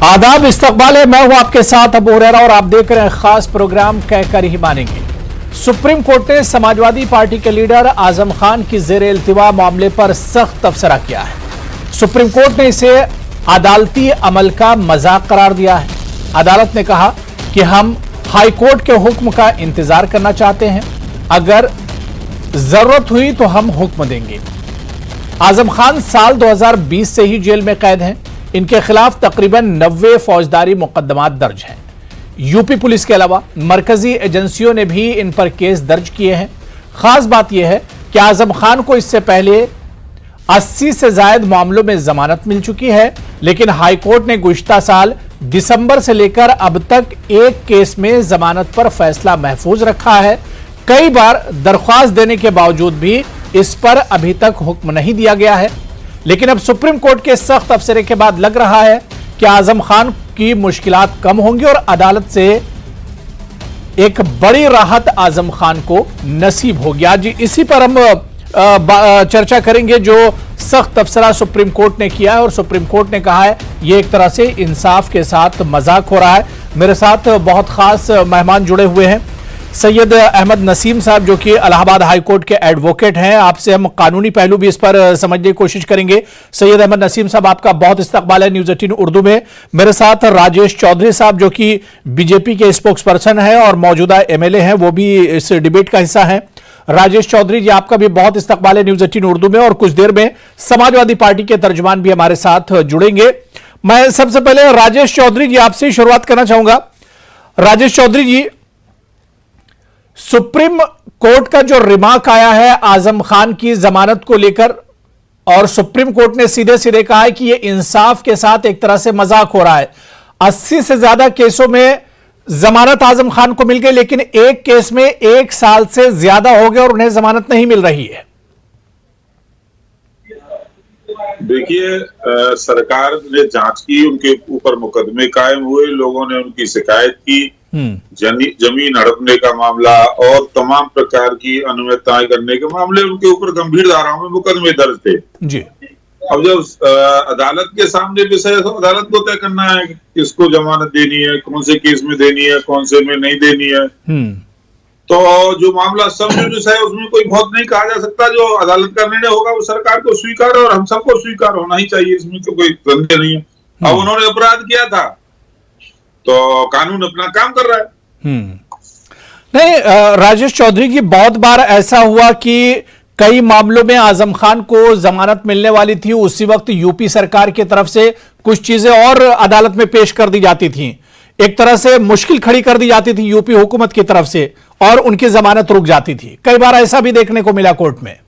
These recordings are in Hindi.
आदाब, इस्तकबाल है। मैं हूं आपके साथ अबू हुरैरा और आप देख रहे हैं खास प्रोग्राम कहकर ही मानेंगे। सुप्रीम कोर्ट ने समाजवादी पार्टी के लीडर आजम खान की जेर इल्तिवा मामले पर सख्त तबसरा किया है। सुप्रीम कोर्ट ने इसे अदालती अमल का मजाक करार दिया है। अदालत ने कहा कि हम हाई कोर्ट के हुक्म का इंतजार करना चाहते हैं, अगर जरूरत हुई तो हम हुक्म देंगे। आजम खान साल 2020 से ही जेल में कैद हैं। इनके खिलाफ तकरीबन 90 फौजदारी मुकदमात दर्ज हैं। यूपी पुलिस के अलावा मरकजी एजेंसियों ने भी इन पर केस दर्ज किए हैं। खास बात यह है कि आजम खान को इससे पहले 80 से ज्यादा मामलों में जमानत मिल चुकी है, लेकिन हाईकोर्ट ने गुज़िश्ता साल दिसंबर से लेकर अब तक एक केस में जमानत पर फैसला महफूज रखा है। कई बार दरख्वास्त देने के बावजूद भी इस पर अभी तक हुक्म नहीं दिया गया है। लेकिन अब सुप्रीम कोर्ट के सख्त तबसरे के बाद लग रहा है कि आजम खान की मुश्किलात कम होंगी और अदालत से एक बड़ी राहत आजम खान को नसीब होगी। आज इसी पर हम चर्चा करेंगे जो सख्त तबसरा सुप्रीम कोर्ट ने किया है और सुप्रीम कोर्ट ने कहा है यह एक तरह से इंसाफ के साथ मजाक हो रहा है। मेरे साथ बहुत खास मेहमान जुड़े हुए हैं। सैयद अहमद नसीम साहब जो कि इलाहाबाद हाई कोर्ट के एडवोकेट हैं, आपसे हम कानूनी पहलू भी इस पर समझने की कोशिश करेंगे। सैयद अहमद नसीम साहब, आपका बहुत इस्तकबाल है न्यूज़ 18 उर्दू में। मेरे साथ राजेश चौधरी साहब जो कि बीजेपी के स्पोक्स पर्सन हैं और मौजूदा एमएलए हैं, वो भी इस डिबेट का हिस्सा हैं। राजेश चौधरी जी, आपका भी बहुत इस्तकबाल है न्यूज़ 18 उर्दू में। और कुछ देर में समाजवादी पार्टी के तर्जुमान भी हमारे साथ जुड़ेंगे। मैं सबसे पहले राजेश चौधरी जी आपसे शुरुआत करना चाहूंगा। राजेश चौधरी जी, सुप्रीम कोर्ट का जो रिमार्क आया है आजम खान की जमानत को लेकर, और सुप्रीम कोर्ट ने सीधे सीधे कहा है कि यह इंसाफ के साथ एक तरह से मजाक हो रहा है। 80 से ज्यादा केसों में जमानत आजम खान को मिल गई, लेकिन एक केस में 1 साल से ज्यादा हो गया और उन्हें जमानत नहीं मिल रही है। देखिए, सरकार ने जांच की, उनके ऊपर मुकदमे कायम हुए, लोगों ने उनकी शिकायत की, जमीन हड़पने का मामला और तमाम प्रकार की अनियमितताएं करने के मामले उनके ऊपर गंभीर धाराओं में मुकदमे दर्ज थे जी। अब जब अदालत के सामने विषय तो अदालत को तय करना है कि किसको जमानत देनी है, कौन से केस में देनी है, कौन से में नहीं देनी है। तो जो मामला सब जुडिस है उसमें कोई बहुत नहीं कहा जा सकता। जो अदालत का निर्णय होगा वो सरकार को स्वीकार और हम सबको स्वीकार होना ही चाहिए, इसमें तो कोई संदेह नहीं है। अब उन्होंने अपराध किया था तो कानून अपना काम कर रहा है। नहीं राजेश चौधरी जी, बहुत बार ऐसा हुआ कि कई मामलों में आजम खान को जमानत मिलने वाली थी, उसी वक्त यूपी सरकार की तरफ से कुछ चीजें और अदालत में पेश कर दी जाती थी, एक तरह से मुश्किल खड़ी कर दी जाती थी यूपी हुकूमत की तरफ से और उनकी जमानत रुक जाती थी। कई बार ऐसा भी देखने को मिला कोर्ट में।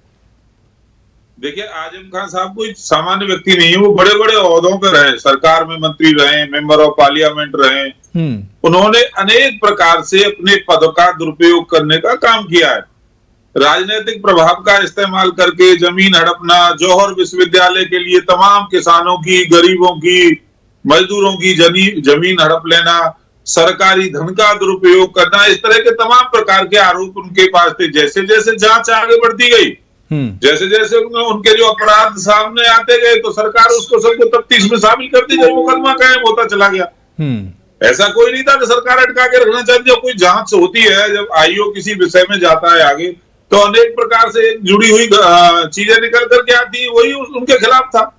देखिए, आजम खान साहब कोई सामान्य व्यक्ति नहीं है, वो बड़े बड़े ओहदों पर रहे, सरकार में मंत्री रहे, मेंबर ऑफ पार्लियामेंट रहे। उन्होंने अनेक प्रकार से अपने पद का दुरुपयोग करने का काम किया है। राजनीतिक प्रभाव का इस्तेमाल करके जमीन हड़पना, जौहर विश्वविद्यालय के लिए तमाम किसानों की, गरीबों की, मजदूरों की जमीन हड़प लेना, सरकारी धन का दुरुपयोग करना, इस तरह के तमाम प्रकार के आरोप उनके पास थे। जैसे जैसे जांच आगे बढ़ती गई, जैसे जैसे उनके जो अपराध सामने आते गए, तो सरकार उसको सबको तफ्तीश में शामिल करती गई, मुकदमा कायम होता चला गया। ऐसा कोई नहीं था कि सरकार अटका के रखना चाहती। जब कोई जांच होती है, जब आईओ किसी विषय में जाता है आगे, तो अनेक प्रकार से जुड़ी हुई चीजें निकल करके आती, वही उनके खिलाफ था।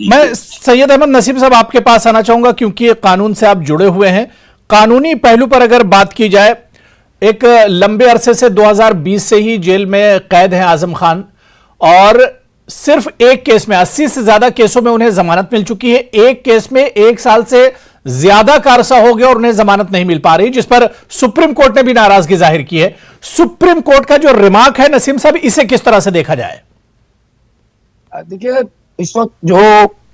मैं सैयद अहमद नसीम साहब आपके पास आना चाहूंगा, क्योंकि कानून से आप जुड़े हुए हैं। कानूनी पहलू पर अगर बात की जाए, एक लंबे अरसे से 2020 से ही जेल में कैद हैं आजम खान, और सिर्फ एक केस में 80 से ज्यादा केसों में उन्हें जमानत मिल चुकी है। एक केस में 1 साल से ज्यादा का अरसा हो गया और उन्हें जमानत नहीं मिल पा रही, जिस पर सुप्रीम कोर्ट ने भी नाराजगी जाहिर की है। सुप्रीम कोर्ट का जो रिमार्क है नसीम साहब, इसे किस तरह से देखा जाए? देखिए, इस वक्त जो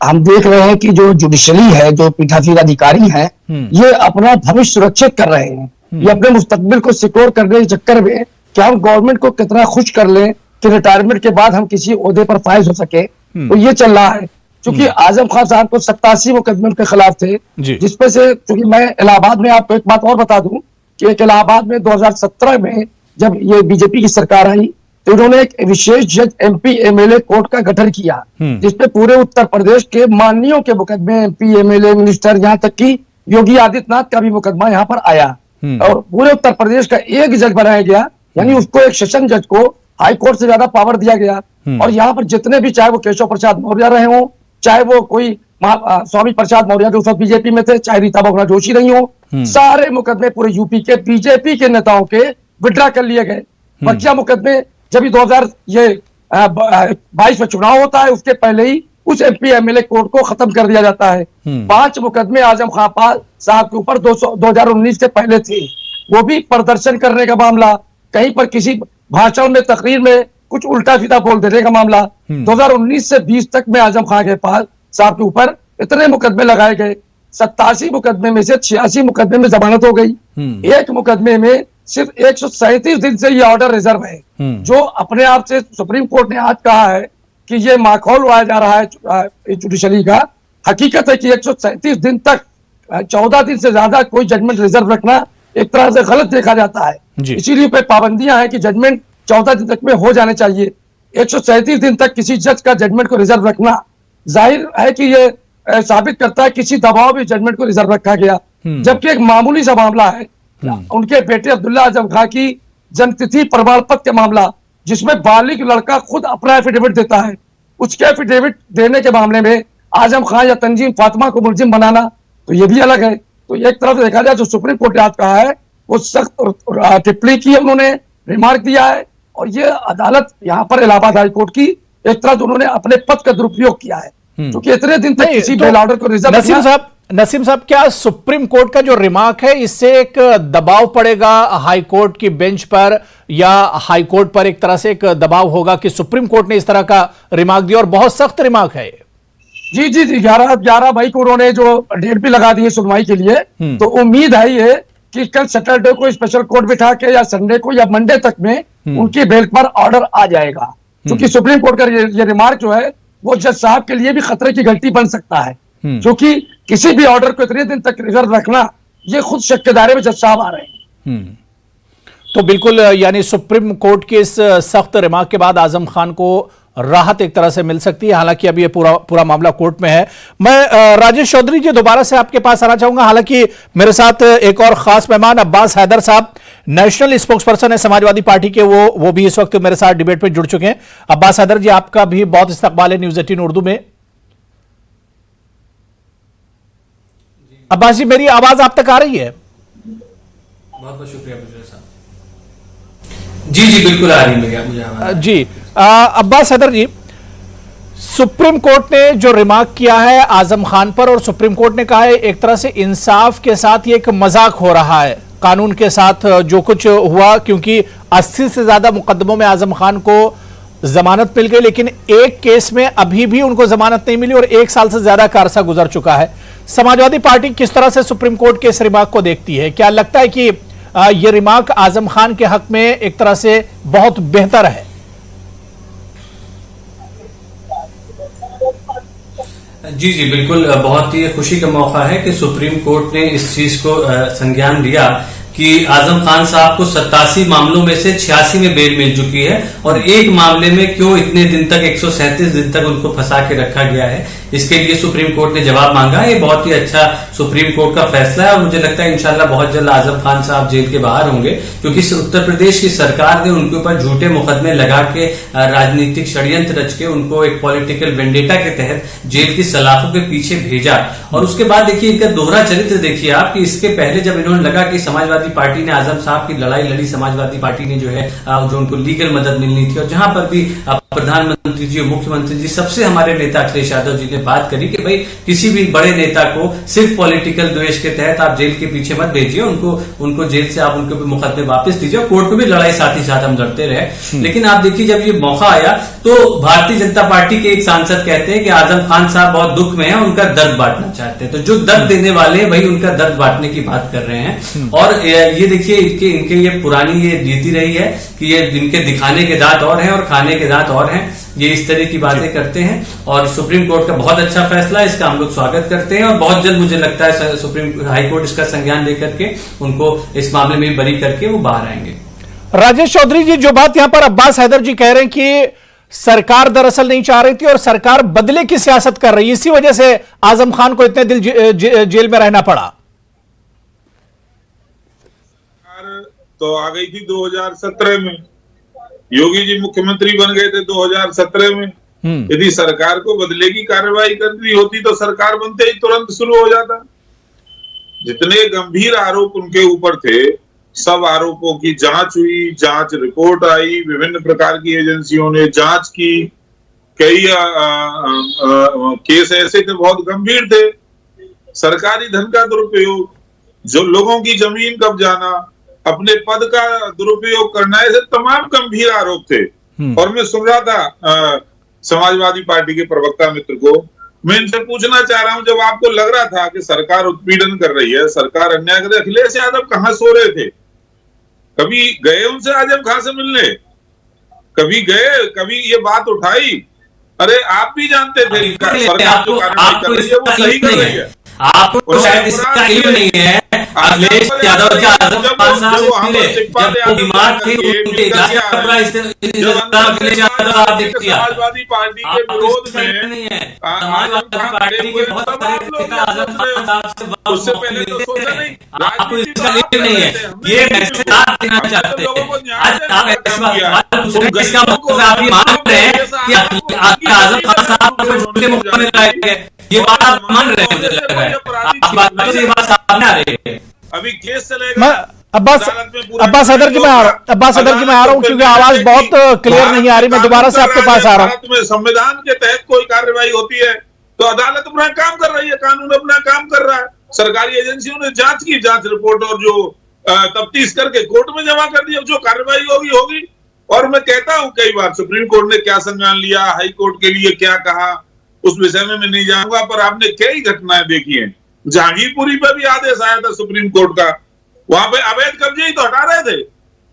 हम देख रहे हैं कि जो जुडिशरी है, जो पीठासीन अधिकारी हैं, ये अपना भविष्य सुरक्षित कर रहे हैं। ये अपने मुस्तकबिल को सिक्योर करने के चक्कर में कि हम गवर्नमेंट को कितना खुश कर लें कि रिटायरमेंट के बाद हम किसी ओहदे पर फायज हो सके, तो ये चल रहा है। क्योंकि आजम खान साहब को 87 मुकदमे के खिलाफ थे, जिसमें से, क्योंकि मैं इलाहाबाद में आपको एक बात और बता दूं कि इलाहाबाद में 2017 में जब ये बीजेपी की सरकार आई, तो उन्होंने एक विशेष जज MP MLA कोर्ट का गठन किया, जिसपे पूरे उत्तर प्रदेश के माननीयों के मुकदमे, MP MLA मिनिस्टर, यहाँ तक कि योगी आदित्यनाथ का भी मुकदमा यहाँ पर आया। और पूरे उत्तर प्रदेश का एक जज बनाया गया, यानी उसको एक सेशन जज को हाई कोर्ट से ज्यादा पावर दिया गया। और यहाँ पर जितने भी, चाहे वो केशव प्रसाद मौर्य रहे हो, चाहे वो कोई स्वामी प्रसाद मौर्य जो उस वक्त बीजेपी में थे, चाहे रीता बहुगुणा जोशी रही हो, सारे मुकदमे पूरे यूपी के बीजेपी के नेताओं के विड्रा कर लिए गए। बच्चा मुकदमे जब 2022 में चुनाव होता है, उसके पहले ही उस MP MLA कोर्ट को खत्म कर दिया जाता है। 5 मुकदमे आजम खान साहब के ऊपर 2019 से पहले थे, वो भी प्रदर्शन करने का मामला, कहीं पर किसी भाषण में, तकरीर में कुछ उल्टा सीधा बोल देने का मामला। 2019 से 20 तक में आजम खान के पास साहब के ऊपर इतने मुकदमे लगाए गए। 87 मुकदमे में से 86 मुकदमे में जमानत हो गई। एक मुकदमे में सिर्फ 137 दिन से ये ऑर्डर रिजर्व है, जो अपने आप से सुप्रीम कोर्ट ने आज कहा है कि ये माखौल उड़ाया जा रहा है जुडिशरी का। हकीकत है कि 137 दिन तक 14 दिन से ज्यादा कोई जजमेंट रिजर्व रखना एक तरह से गलत देखा जाता है। इसीलिए पे पाबंदियां हैं कि जजमेंट 14 दिन तक में हो जाने चाहिए। 137 दिन तक किसी जज का जजमेंट को रिजर्व रखना जाहिर है कि ये साबित करता है किसी दबाव में जजमेंट को रिजर्व रखा गया। जबकि एक मामूली सा मामला है, उनके बेटे अब्दुल्ला आजम खान की जन्मतिथि प्रमाण पत्र का मामला, जिसमें बालिग लड़का खुद अपना एफिडेविट देता है। उसके एफिडेविट देने के मामले में आजम खान या तंजीम फातिमा को मुलजिम बनाना, तो ये भी अलग है। तो एक तरफ से देखा जाए जो सुप्रीम कोर्ट ने आज कहा है, वो सख्त टिप्पणी की है, उन्होंने रिमार्क दिया है। और ये अदालत यहाँ पर इलाहाबाद हाई कोर्ट की एक तरह से उन्होंने अपने पद का दुरुपयोग किया है, क्योंकि इतने दिन तक किसी बेल ऑर्डर को रिजर्व। नसीम साहब, क्या सुप्रीम कोर्ट का जो रिमार्क है, इससे एक दबाव पड़ेगा हाई कोर्ट की बेंच पर, या हाई कोर्ट पर एक तरह से एक दबाव होगा कि सुप्रीम कोर्ट ने इस तरह का रिमार्क दिया और बहुत सख्त रिमार्क है? जी 11 मई को उन्होंने जो डेट भी लगा दी है सुनवाई के लिए, तो उम्मीद है ये कि कल सैटरडे को स्पेशल कोर्ट बिठा के या संडे को या मंडे तक में उनकी बेल पर ऑर्डर आ जाएगा। क्योंकि सुप्रीम कोर्ट का ये रिमार्क जो है, वो जज साहब के लिए भी खतरे की घंटी बन सकता है, क्योंकि किसी भी ऑर्डर को इतने दिन तक रिजर्व रखना, ये खुद शक के दायरे में जज साहब आ रहे हैं। तो बिल्कुल, यानी सुप्रीम कोर्ट के इस सख्त रिमार्क के बाद आजम खान को राहत एक तरह से मिल सकती है। हालांकि अभी ये पूरा मामला कोर्ट में है। मैं राजेश चौधरी जी दोबारा से आपके पास आना चाहूंगा। हालांकि मेरे साथ एक और खास मेहमान अब्बास हैदर साहब, नेशनल स्पोक्सपर्सन है समाजवादी पार्टी के, वो भी इस वक्त मेरे साथ डिबेट पे जुड़ चुके हैं। अब्बास हैदर जी, आपका भी बहुत इस्तकबाल है न्यूज़ 18 उर्दू में। अब्बास जी, मेरी आवाज आप तक आ रही है? बहुत बहुत शुक्रिया साहब। जी बिल्कुल आ रही है मुझे जी। अब्बास हैदर जी, सुप्रीम कोर्ट ने जो रिमार्क किया है आजम खान पर, और सुप्रीम कोर्ट ने कहा है एक तरह से इंसाफ के साथ ये एक मजाक हो रहा है कानून के साथ जो कुछ हुआ, क्योंकि 80 से ज्यादा मुकदमों में आजम खान को जमानत मिल गई, लेकिन एक केस में अभी भी उनको जमानत नहीं मिली और 1 साल से ज्यादा का अरसा गुजर चुका है। समाजवादी पार्टी किस तरह से सुप्रीम कोर्ट के इस रिमार्क को देखती है? क्या लगता है कि यह रिमार्क आजम खान के हक में एक तरह से बहुत बेहतर है? जी बिल्कुल, बहुत ही खुशी का मौका है कि सुप्रीम कोर्ट ने इस चीज को संज्ञान लिया कि आजम खान साहब को 87 मामलों में से 86 में बेल मिल चुकी है, और एक मामले में क्यों इतने दिन तक 137 दिन तक उनको फंसा के रखा गया है, इसके लिए सुप्रीम कोर्ट ने जवाब मांगा। ये बहुत ही अच्छा सुप्रीम कोर्ट का फैसला है, और मुझे लगता है इंशाल्लाह बहुत जल्द आजम खान साहब जेल के बाहर होंगे, क्योंकि उत्तर प्रदेश की सरकार ने उनके ऊपर झूठे मुकदमे लगा के राजनीतिक षड्यंत्र रच के उनको एक पॉलिटिकल वेंडेटा के तहत जेल की सलाखों के पीछे भेजा। और उसके बाद देखिए इनका दोहरा चरित्र देखिए आप, कि इसके पहले जब इन्होंने लगा कि समाजवादी पार्टी ने आजम साहब की लड़ाई लड़ी, समाजवादी पार्टी ने जो है जो उनको लीगल मदद मिलनी थी, और जहां पर भी प्रधानमंत्री जी और मुख्यमंत्री जी, सबसे हमारे नेता अखिलेश यादव जी ने बात करी कि भाई किसी भी बड़े नेता को सिर्फ पॉलिटिकल द्वेष के तहत आप जेल के पीछे मत भेजिए, उनको जेल से आप उनके मुकदमे वापस दीजिए, कोर्ट में भी लड़ाई साथ ही साथ हम लड़ते रहे। लेकिन आप देखिए जब ये मौका आया तो भारतीय जनता पार्टी के एक सांसद कहते हैं कि आजम खान साहब बहुत दुख में है, उनका दर्द बांटना चाहते हैं। तो जो दर्द देने वाले वही उनका दर्द बांटने की बात कर रहे हैं। और ये देखिए इनके ये पुरानी ये नीति रही है कि ये इनके दिखाने के दांत और हैं और खाने के दांत और हैं, ये इस तरह की बातें करते हैं। और सुप्रीम कोर्ट का बहुत अच्छा फैसला है, इसका हम लोग स्वागत करते हैं, और बहुत जल्द मुझे लगता है सुप्रीम हाई कोर्ट इसका संज्ञान लेकर के उनको इस मामले में बरी करके वो बाहर आएंगे। राजेश चौधरी जी, जो बात यहां पर अब्बास हैदर जी कह रहे हैं कि सरकार दरअसल नहीं चाह रही थी और सरकार बदले की सियासत कर रही है, इसी वजह से आजम खान को इतने दिन जेल में रहना पड़ा। तो आ गई थी 2017 में, योगी जी मुख्यमंत्री बन गए थे 2017 में। यदि सरकार को बदले की कार्रवाई करनी होती तो सरकार बनते ही तुरंत शुरू हो जाता। जितने गंभीर आरोप उनके ऊपर थे, सब आरोपों की जांच हुई, जांच रिपोर्ट आई, विभिन्न प्रकार की एजेंसियों ने जांच की। कई केस ऐसे थे बहुत गंभीर थे, सरकारी धन का दुरुपयोग, जो लोगों की जमीन कब्जाना, अपने पद का दुरुपयोग करना, ऐसे तमाम गंभीर आरोप थे। और मैं सुन रहा था समाजवादी पार्टी के प्रवक्ता मित्र को, मैं इनसे पूछना चाह रहा हूं, जब आपको लग रहा था कि सरकार उत्पीड़न कर रही है, सरकार अन्याय कर रही है, अखिलेश यादव कहां सो रहे थे? कभी गए उनसे आजम खान से मिलने? कभी गए? कभी ये बात उठाई? अरे आप भी जानते थे सरकार जो कार्रवाई कर रही है वो सही कर रही है। आपको शायद इसका इल्म नहीं है। अखिलेश यादव के आजम खान साहब जब वो बीमार थे, उनके इलाज का पूरा अखिलेश यादव आप देखिए। समाजवादी पार्टी के विरोध में नहीं है, समाजवादी पार्टी के बहुत सारे नेता आजम खान साहब से उससे पहले तो सोचा नहीं। आपको इसका इल्म नहीं है, ये मैसेज आप देना चाहते हैं। आज आप ऐसा सवाल पूछ रहे हैं जिसका मतलब आप ये मान रहे हैं कि आजम खान साहब को झूठे मुकदमे लगाए गए, ये बात आप मान रहे हैं। मुझे लग रहा है आपकी बातों से ये बात सामने आ रही है। अभी केस चलेगा। अब्बास हैदर जी मैं आ रहा हूं क्योंकि आवाज बहुत क्लियर नहीं आ रही। मैं दोबारा से आपके पास आ रहा हूं। संविधान के तहत कोई कार्रवाई होती है तो अदालत अपना काम कर रही है, कानून अपना काम कर रहा है। सरकारी एजेंसियों ने जांच की, जांच रिपोर्ट और जो तफ्तीश करके कोर्ट में जमा कर दी। जो कार्रवाई होगी होगी। और मैं कहता हूं कई बार सुप्रीम कोर्ट ने क्या संज्ञान लिया, हाई कोर्ट के लिए क्या कहा, उस विषय में मैं नहीं जाऊंगा, पर आपने कई घटनाएं देखी हैं। जहांगीरपुरी पे भी आदेश आया था सुप्रीम कोर्ट का, वहां पे अवैध कब्जे ही तो हटा रहे थे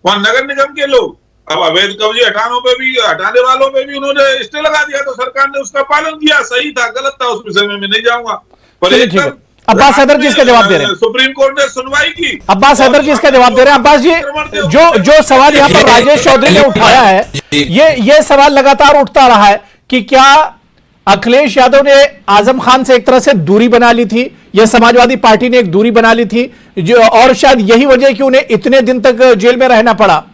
वहां नगर निगम के लोग। अब अवैध कब्जे हटाने वालों पे भी उन्होंने स्टे लगा दिया, तो सरकार ने उसका पालन किया। सही था गलत था उस विषय में मैं नहीं जाऊंगा, पर अब्बास हैदर जी इसका जवाब दे रहे हैं। सुप्रीम कोर्ट ने सुनवाई की। अब्बास हैदर जी इसका जवाब दे रहे हैं। अब्बास जी, जो सवाल यहाँ पर राजेश चौधरी ने उठाया है, ये सवाल लगातार उठता रहा है कि क्या अखिलेश यादव ने आजम खान से एक तरह से दूरी बना ली थी, यह समाजवादी पार्टी ने एक दूरी बना ली थी, जो और शायद यही वजह कि उन्हें इतने दिन तक जेल में रहना पड़ा।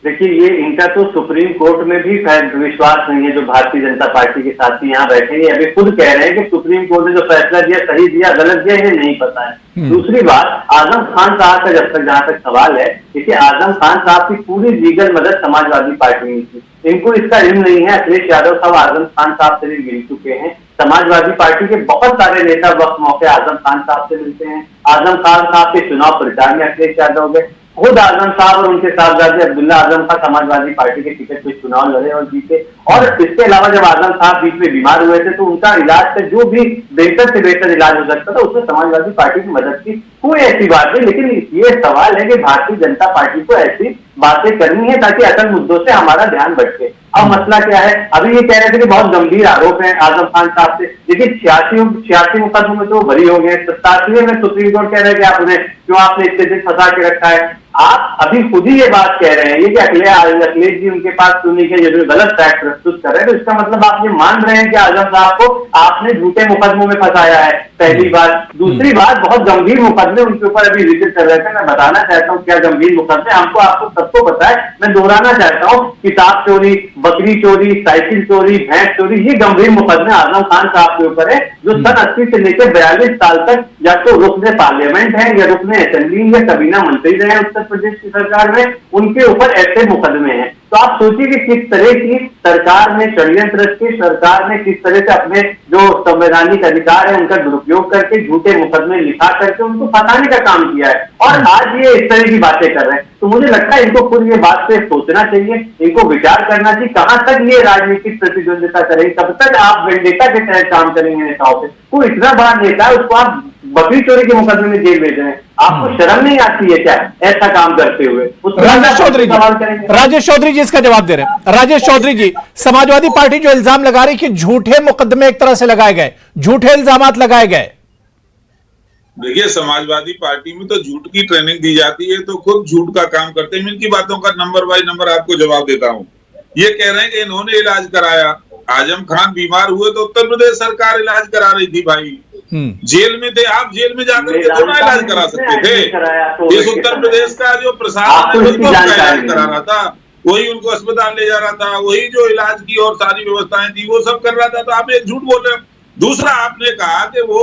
देखिए, ये इनका तो सुप्रीम कोर्ट में भी विश्वास नहीं है। जो भारतीय जनता पार्टी के साथी यहाँ बैठे हैं, अभी खुद कह रहे हैं कि सुप्रीम कोर्ट ने जो फैसला दिया सही दिया गलत दिया ये नहीं पता है। दूसरी बात, आजम खान साहब का जहां तक सवाल है, देखिए आजम खान साहब की पूरी लीगल मदद समाजवादी पार्टी में थी। इनको इसका इल्म नहीं है। अखिलेश यादव साहब आजम खान साहब से भी मिल चुके हैं। समाजवादी पार्टी के बहुत सारे नेता वक्त मौके आजम खान साहब से मिलते हैं। आजम खान साहब के चुनाव प्रचार में अखिलेश यादव गए। खुद आजम साहब और उनके साहबजादे अब्दुल्ला आजम खान समाजवादी पार्टी के टिकट पे चुनाव लड़े और जीते। और इसके अलावा जब आजम साहब बीच में बीमार हुए थे तो उनका इलाज से जो भी बेहतर से बेहतर इलाज हो सकता था उसमें समाजवादी पार्टी की मदद की। कोई ऐसी बात नहीं। लेकिन ये सवाल है कि भारतीय जनता पार्टी को ऐसी बातें करनी है ताकि असल मुद्दों से हमारा ध्यान भटके। अब मसला क्या है, अभी ये कह रहे थे कि बहुत गंभीर आरोप है आजम खान साहब से, लेकिन 86 मुकदमों में तो बरी हो गए। 87वें में सुप्रीम कोर्ट कह रहे हैं कि आप उन्हें क्यों आपने इतने दिन फंसा के रखा है। आप अभी खुद ही ये बात कह रहे हैं ये कि अखिलेश जी उनके पास सुनने के जो गलत फैक्ट प्रस्तुत कर रहे हैं, तो इसका मतलब आप ये मान रहे हैं कि आजम साहब को आपने झूठे मुकदमों में फंसाया है, पहली बात। दूसरी बात, बहुत गंभीर मुकदमे उनके ऊपर अभी जिक्र कर रहे थे। मैं बताना चाहता हूँ क्या गंभीर मुकदमे, हमको आपको सबको पता है। मैं दोहराना चाहता हूँ, किताब चोरी, बकरी चोरी, साइकिल चोरी, भैंस चोरी, ये गंभीर मुकदमे आजम खान साहब के ऊपर है, जो सन 80 से लेकर 42 साल तक या तो रुकने पार्लियामेंट है या रुकने असेंबली या कबीना मंत्री रहे हैं उत्तर प्रदेश की सरकार में, उनके ऊपर ऐसे मुकदमे हैं। तो आप सोचिए कि किस तरह की सरकार ने षड्यंत्र की, सरकार ने किस तरह से अपने जो संवैधानिक अधिकार है उनका दुरुपयोग करके झूठे मुकदमे लिखा करके उनको फंसाने का काम किया है। और आज ये इस तरह की बातें कर रहे हैं, तो मुझे लगता है इनको खुद ये बात पे सोचना चाहिए, इनको विचार करना चाहिए कहां तक ये राजनीतिक प्रतिद्वंदिता करेंगे, कब तक आप वेंडेटा के तहत काम करेंगे नेताओं पे। कोई इतना बड़ा नेता है उसको आप बकरी चोरी के मुकदमे में जेल भेज रहे हैं, आपको शर्म नहीं आती है क्या ऐसा काम करते हुए? राजेश चौधरी जी इसका जवाब दे रहे हैं। राजेश चौधरी जी, समाजवादी पार्टी जो इल्जाम लगा रही कि झूठे मुकदमे एक तरह से लगाए गए, झूठे इल्जामात लगाए गए। देखिए, समाजवादी पार्टी में तो झूठ की ट्रेनिंग दी जाती है, तो खुद झूठ का काम करते हैं। इनकी बातों का नंबर बाय नंबर आपको जवाब देता हूँ। ये कह रहे हैं कि इन्होंने इलाज कराया। आजम खान बीमार हुए तो उत्तर प्रदेश सरकार इलाज करा रही थी भाई। जेल में थे आप, जेल में जाकर के थोड़ा इलाज करा सकते थे। इस उत्तर प्रदेश का जो प्रशासन है वही तो उनका इलाज करा रहा था, वही उनको अस्पताल ले जा रहा था, वही जो इलाज की और सारी व्यवस्थाएं थी वो सब कर रहा था। तो आप एक झूठ बोल रहे हो। दूसरा, आपने कहा कि वो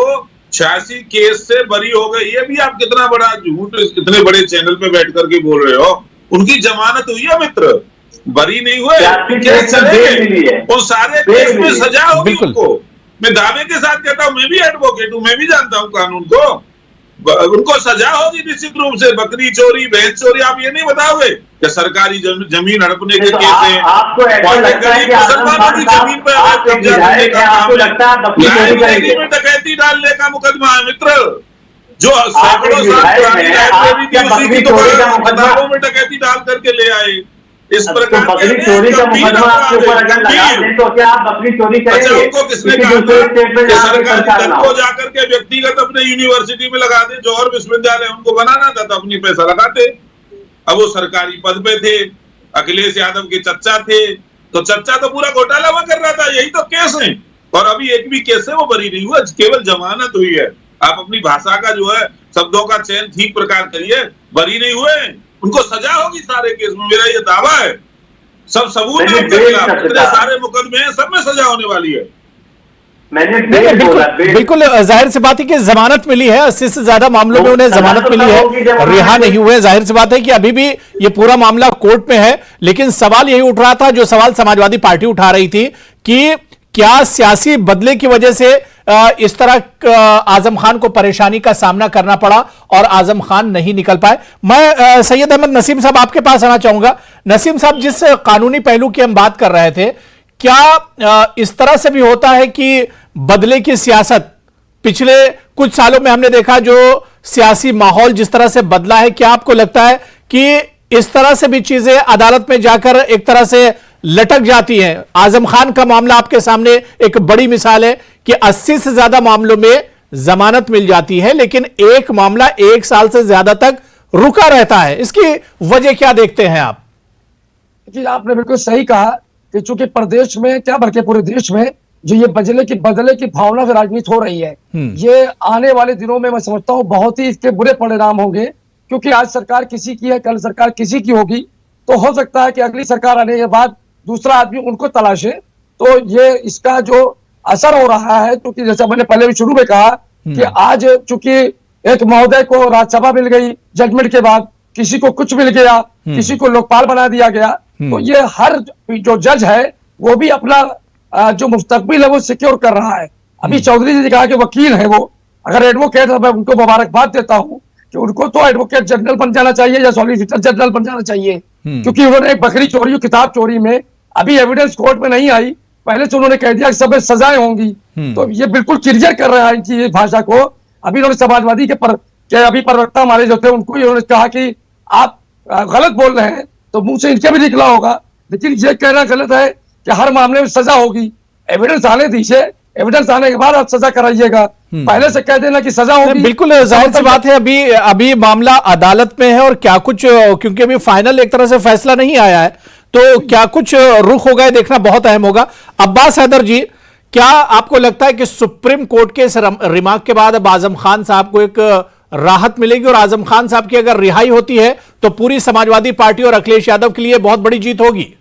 86 केस से बरी हो गई। ये भी आप कितना बड़ा झूठ इतने बड़े चैनल पे बैठ करके बोल रहे हो। उनकी जमानत हुई है मित्र, बरी नहीं हुए, केस चलेंगे, उन सारे केस में सजा होगी उनको। मैं दावे के साथ कहता हूं, मैं भी एडवोकेट हूं, मैं भी जानता हूं कानून को। उनको सजा होगी निश्चित रूप से। बकरी चोरी, भैंस चोरी, आप ये नहीं बताओगे कि सरकारी जमीन हड़पने के केस है, मुसलमानों की जमीन पर कब्जा करने का काम है, लाइब्रेरी में डकैती डालने का मुकदमा है मित्र। जो सैकड़ों साल पुरानी लाइब्रेरी थी उसी की किताबों में डकैती डाल करके ले आए। इस प्रकार बकरी चोरी का मुकदमा आपके ऊपर अगर लगा दें तो क्या आप बकरी चोरी करेंगे? अच्छा, उनको किसने कहा कि सरकारी धन को जाकर के व्यक्तिगत अपने यूनिवर्सिटी में लगा दे? जो और विश्वविद्यालय उनको बनाना था तो अपनी पैसा लगाते। अब वो सरकारी पद पे थे, अखिलेश यादव के चच्चा थे, तो चच्चा तो पूरा घोटाला वहां कर रहा था। यही तो केस है। और अभी एक भी केस है वो बरी नहीं हुआ, केवल जमानत हुई है। आप अपनी भाषा का जो है शब्दों का चयन ठीक प्रकार करिए। बरी नहीं हुए, उनको सजा होगी सारे केस में, मेरा ये दावा है। सब सबूत है उनके खिलाफ, इतने सारे मुकदमे हैं, सब में सजा होने वाली है। बिल्कुल जाहिर सी बात है कि जमानत मिली है। 80 से ज्यादा मामलों में उन्हें जमानत मिली है, रिहा नहीं हुए। जाहिर सी बात है कि अभी भी ये पूरा मामला कोर्ट में है। लेकिन सवाल यही उठ रहा था, जो सवाल समाजवादी पार्टी उठा रही थी, कि क्या सियासी बदले की वजह से इस तरह आजम खान को परेशानी का सामना करना पड़ा और आजम खान नहीं निकल पाए। मैं सैयद अहमद नसीम साहब आपके पास आना चाहूंगा। नसीम साहब, जिस कानूनी पहलू की हम बात कर रहे थे, क्या इस तरह से भी होता है कि बदले की सियासत पिछले कुछ सालों में हमने देखा, जो सियासी माहौल जिस तरह से बदला है, क्या आपको लगता है कि इस तरह से भी चीजें अदालत में जाकर एक तरह से लटक जाती हैं? आजम खान का मामला आपके सामने एक बड़ी मिसाल है कि 80 से ज्यादा मामलों में जमानत मिल जाती है, लेकिन एक मामला 1 साल से ज्यादा तक रुका रहता है। इसकी वजह क्या देखते हैं आप? जी, आपने बिल्कुल सही कहा कि चूंकि प्रदेश में क्या बल्कि पूरे देश में जो ये बदले की भावना से राजनीति हो रही है, ये आने वाले दिनों में मैं समझता हूं बहुत ही इसके बुरे परिणाम होंगे। क्योंकि आज सरकार किसी की है, कल सरकार किसी की होगी, तो हो सकता है कि अगली सरकार आने के बाद दूसरा आदमी उनको तलाशे। तो ये इसका जो असर हो रहा है, क्योंकि जैसा मैंने पहले भी शुरू में कहा कि आज चूंकि एक महोदय को राज्यसभा मिल गई जजमेंट के बाद, किसी को कुछ मिल गया, किसी को लोकपाल बना दिया गया, तो ये हर जो जज है वो भी अपना जो मुस्तकबिल है वो सिक्योर कर रहा है। अभी चौधरी जी ने कहा कि वकील है वो, अगर एडवोकेट है मैं उनको मुबारकबाद देता हूँ कि उनको तो एडवोकेट जनरल बन जाना चाहिए या सॉलिसिटर जनरल बन जाना चाहिए। क्योंकि उन्होंने एक बकरी चोरी, किताब चोरी में अभी एविडेंस कोर्ट में नहीं आई, पहले से उन्होंने कह दिया कि सब सजाएं होंगी। तो ये बिल्कुल क्लियर कर रहा है इनकी भाषा को। अभी उन्होंने समाजवादी के अभी प्रवक्ता हमारे जो थे उनको उन्होंने कहा कि आप गलत बोल रहे हैं, तो मुंह से इनके भी निकला होगा। लेकिन ये कहना गलत है कि हर मामले में सजा होगी। एविडेंस आने दीजिए, एविडेंस आने के बाद आप सजा कराइएगा। पहले से कह देना कि सजा होगी, बिल्कुल जाहिर सी बात है। अभी मामला अदालत में है और क्या कुछ, क्योंकि अभी फाइनल एक तरह से फैसला नहीं आया है, तो क्या कुछ रुख होगा देखना बहुत अहम होगा। अब्बास हैदर जी, क्या आपको लगता है कि सुप्रीम कोर्ट के इस रिमार्क के बाद अब आजम खान साहब को एक राहत मिलेगी, और आजम खान साहब की अगर रिहाई होती है तो पूरी समाजवादी पार्टी और अखिलेश यादव के लिए बहुत बड़ी जीत होगी?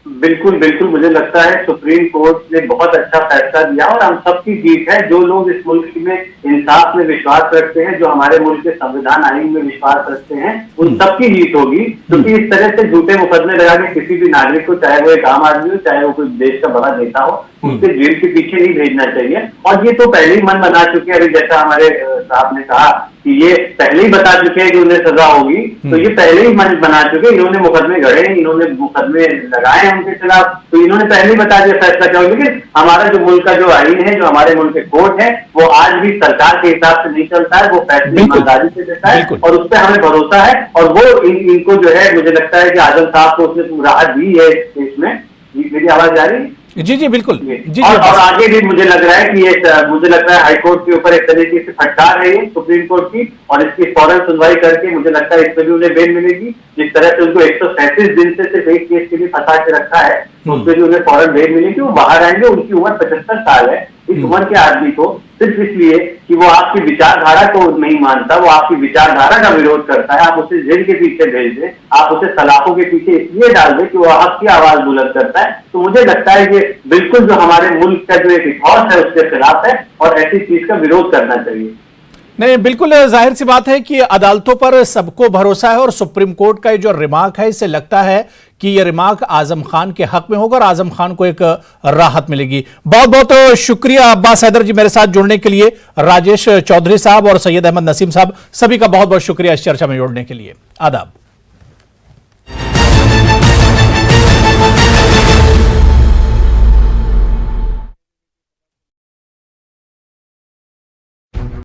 बिल्कुल बिल्कुल, मुझे लगता है सुप्रीम कोर्ट ने बहुत अच्छा फैसला दिया और हम सबकी जीत है। जो लोग इस मुल्क में इंसाफ में विश्वास रखते हैं, जो हमारे मुल्क के संविधान आइन में विश्वास रखते हैं, उन सबकी जीत होगी। क्योंकि इस तरह से झूठे मुकदमे लगा के किसी भी नागरिक को, चाहे वो एक आम आदमी हो, चाहे वो कोई देश का बड़ा नेता हो, उसके जेल के पीछे नहीं भेजना चाहिए। और ये तो पहले ही मन बना चुके हैं। अभी जैसा हमारे साहब ने कहा कि ये पहले ही बता चुके हैं कि उन्हें सजा होगी, तो ये पहले ही मन बना चुके हैं। इन्होंने मुकदमे गढ़े, इन्होंने मुकदमे लगाए उनके खिलाफ, तो इन्होंने पहले ही बता दिया फैसला क्या होगा। लेकिन हमारा जो मुल्क का जो आइन है, जो हमारे मुल्क के कोर्ट है, वो आज भी सरकार के हिसाब से नहीं चलता है। वो फैसले ईमानदारी से देता है और उस पर हमें भरोसा है। और वो इनको जो है, मुझे लगता है कि आजम साहब को उसने राहत दी है इसमें। मेरी आवाज आ रही है? जी जी बिल्कुल जी और आगे भी मुझे लग रहा है कि मुझे लग रहा है हाईकोर्ट के ऊपर एक तरीके से फटकार है ये सुप्रीम कोर्ट की, और इसकी फौरन सुनवाई करके मुझे लगता है इसमें भी उन्हें बेल मिलेगी। जिस तरह से उनको 137 दिन से सिर्फ एक केस के लिए फंसा के रखा है, उसमें भी उन्हें फौरन बेल मिलेगी, वो बाहर आएंगे। उनकी उम्र 75 साल है। इस उम्र के आदमी को सिर्फ इसलिए कि वो आपकी विचारधारा को नहीं मानता, वो आपकी विचारधारा का विरोध करता है, आप उसे जेल के पीछे भेज दें, आप उसे सलाखों के पीछे इसलिए डाल दें कि वो आपकी आवाज बुलंद करता है, तो मुझे लगता है कि बिल्कुल जो हमारे मुल्क का जो एक इतिहास है उसके खिलाफ है और ऐसी चीज का विरोध करना चाहिए। नहीं, बिल्कुल जाहिर सी बात है कि अदालतों पर सबको भरोसा है और सुप्रीम कोर्ट का ये जो रिमार्क है इससे लगता है कि ये रिमार्क आजम खान के हक में होगा और आजम खान को एक राहत मिलेगी। बहुत बहुत शुक्रिया अब्बास हैदर जी मेरे साथ जुड़ने के लिए, राजेश चौधरी साहब और सैयद अहमद नसीम साहब, सभी का बहुत बहुत शुक्रिया इस चर्चा में जोड़ने के लिए। आदाब।